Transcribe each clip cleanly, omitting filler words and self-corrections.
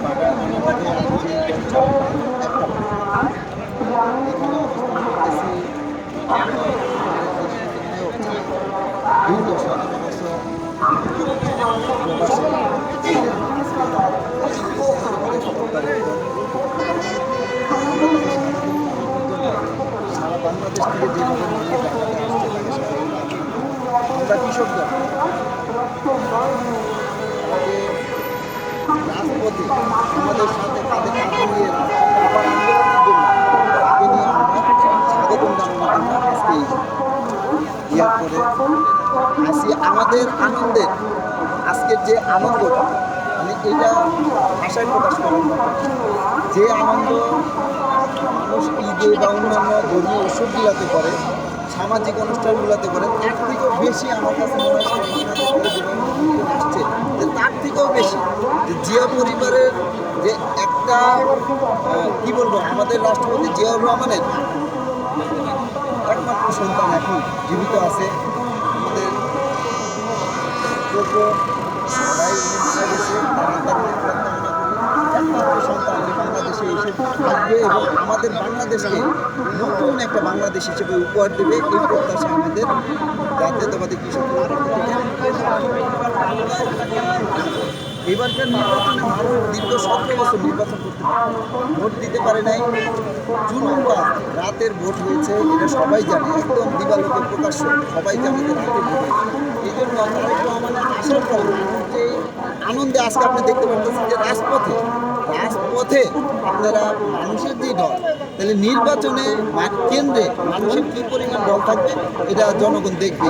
বাগানের মধ্যে একটা এখানে অবস্থান করতেছি দুর্দশা অবশ্য প্রবাসী সারা বাংলাদেশ থেকে যেভাবে আমরা কৃষকরা রাজপথে আমাদের সাথে কাঁধে কাঁধ মিলিয়ে আবার আন্দোলনের জন্য তাকে নিয়ে আমরা স্বাগতম জানানোর জন্য আজকে ইয়ার করে আসি। আমাদের আনন্দের আজকের যে আনন্দটা মানে এটা ভাষায় প্রকাশ করার মতো যে আনন্দ মানুষ ঈদে বা অন্যান্য ধর্মীয় উৎসবগুলোতে করে সামাজিক অনুষ্ঠানগুলোতে করে তার থেকেও বেশি আমার কাছে মনে হয় আসছে যে তার থেকেও বেশি যে জিয়া পরিবারের যে একটা কি বলবো আমাদের রাষ্ট্রপতি জিয়াউর রহমানের একমাত্র সন্তান এখন জীবিত আছে আমাদের সন্তান যে বাংলাদেশে এসে থাকবে এবং আমাদের বাংলাদেশকে নতুন একটা বাংলাদেশ হিসেবে উপহার দেবে এই প্রত্যাশা আমাদের জাতীয়তাবাদী কৃষক। এবারকার নির্বাচনে মানুষ দীর্ঘ 17 বছর নির্বাচন করতে পারে ভোট দিতে পারে নাই, জুলুমবাজ রাতের ভোট হয়েছে এটা সবাই জানে, একদম দিবালোকে প্রকাশ্য সবাই জানে যে রাতের ভোট হয়েছে। এই জন্য তারেক রহমানের আসার পর যে আনন্দে আজকে আপনি দেখতে পাচ্ছেন যে রাজপথে আপনারা মানুষের যে দল তাহলে নির্বাচনে কেন্দ্রে মানুষের কী পরিমাণ দল থাকবে এটা জনগণ দেখবে।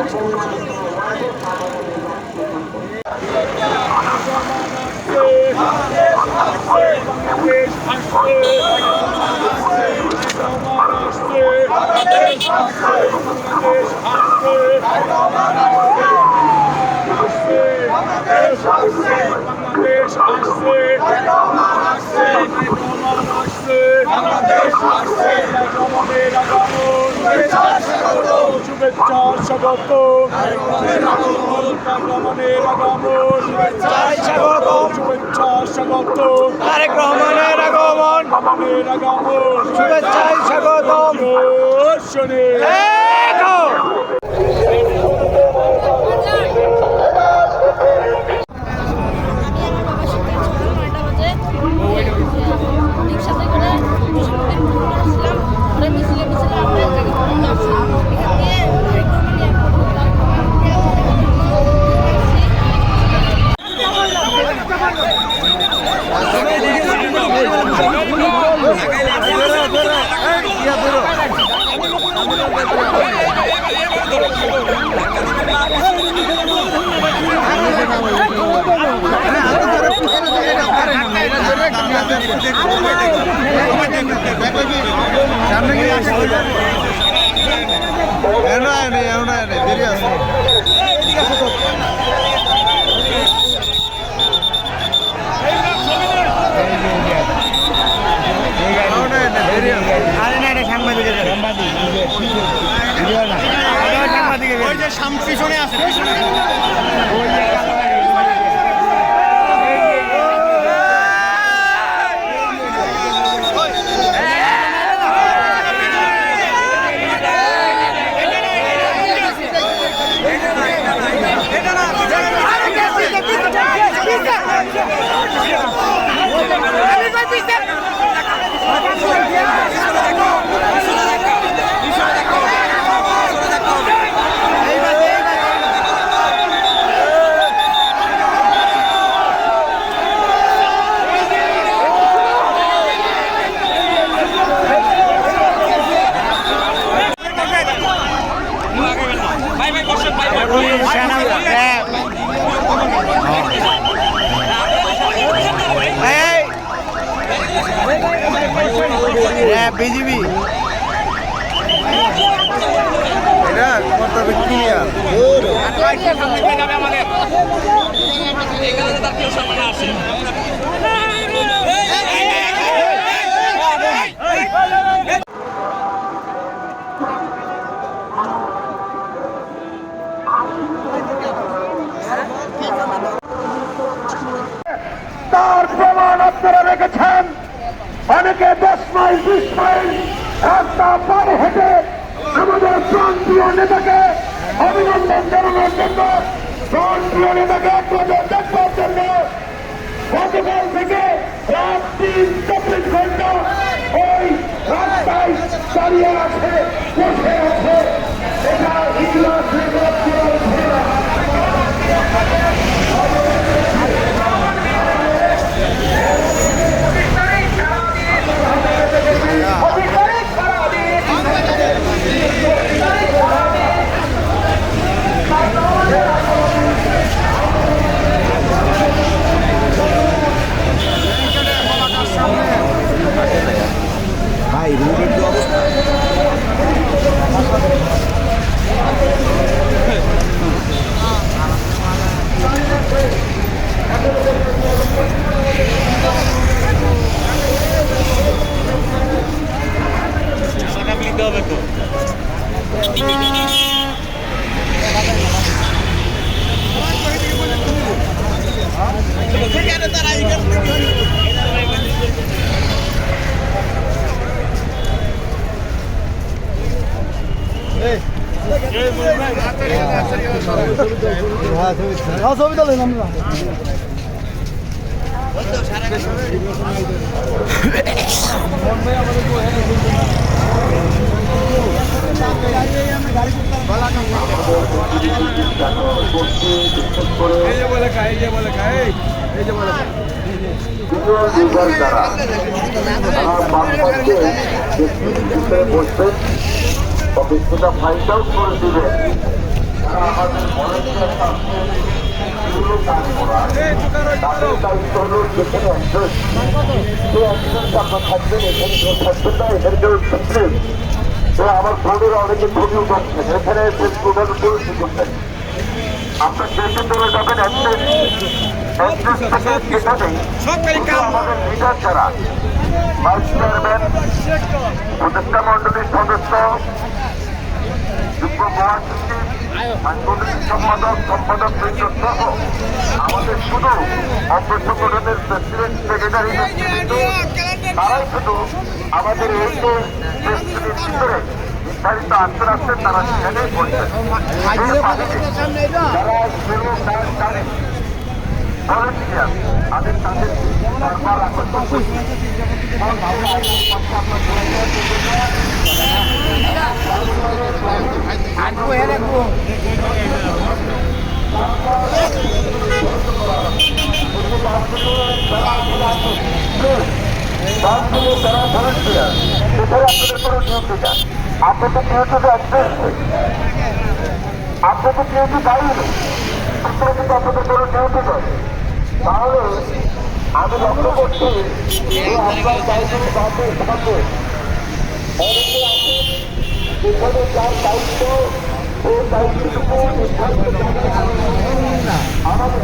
শুভেচ্ছা স্বাগত শুভেচ্ছা স্বাগত তারেক রহমানের আগমন শুভেচ্ছায় স্বাগতম শুনে পিছনে আছে বিজিবি এটা করতে হবে ক্লিয়ার আমাদের এখানে তার কেউ সামনে আসে তার প্রমাণ আপনারা মাইল 20 মাইল রাস্তা পার হেঁটে আমাদের প্রান্তীয় নেতাকে অভিনন্দন জানানোর জন্য, প্রান্তীয় নেতাকে আপনাদের দেখবার জন্য গতকাল থেকে রাত 3-24 ঘন্টা ওই রাস্তায় দাঁড়িয়ে আছে, বসে আছে। এটা ইতিহাসের ভাই রোডের যে অবস্থা, টাকা দিতে হবে তো। ছবি তোলেন আমরা। কিছুটা ফাইন্ড আউট করে দিবে, তারা আমাদের মনে কাজ করা তাদের দায়িত্ব হল যেখানে একজন সেই একজনকে আপনার থাকবেন, এখানে কেউ থাকবেন না, এখানে কেউ থাকবেন। আমার বোর্ডের অনেকে ভিডিও করছেন, এখানে ফেসবুকের পরিচিত করছেন, আপনার যেতে চলে যাবেন আমাদের লিডার যারা ভাইস চেয়ারম্যান, উপদেষ্টা মন্ডলীর সদস্য, যুগ্ম মহাসচিব, সাংগঠনিক সম্পাদক, সম্পাদক বৃন্দ সহ আমাদের শুধু অঙ্গ সংগঠনের প্রেসিডেন্ট, সেক্রেটারি, তারাই শুধু আমাদের এই যে প্রেসিডেন্টের ভিতরে নির্ধারিত আসন আসছেন, তারা সেখানেই করছেন। যারা ভলেন্টিয়ার আমি তাদের সরকার আকর্ষণ করছি। যারা ভলেন্টিয়ার সেখানে আপনাদের কোনো ডিউটি না, আপনাদের ডিউটিতে আসবেন, আপনাদের ডিউটি বাইরে সেখানে কিন্তু আপনাদের কোনো ডিউটি নয়। তাহলে আমি লক্ষ্য করছি যে আপনার দায়িত্ব বাদে থাকে অনেকে আছে সেখানে যার দায়িত্ব সেই দায়িত্বটুকু আমাদের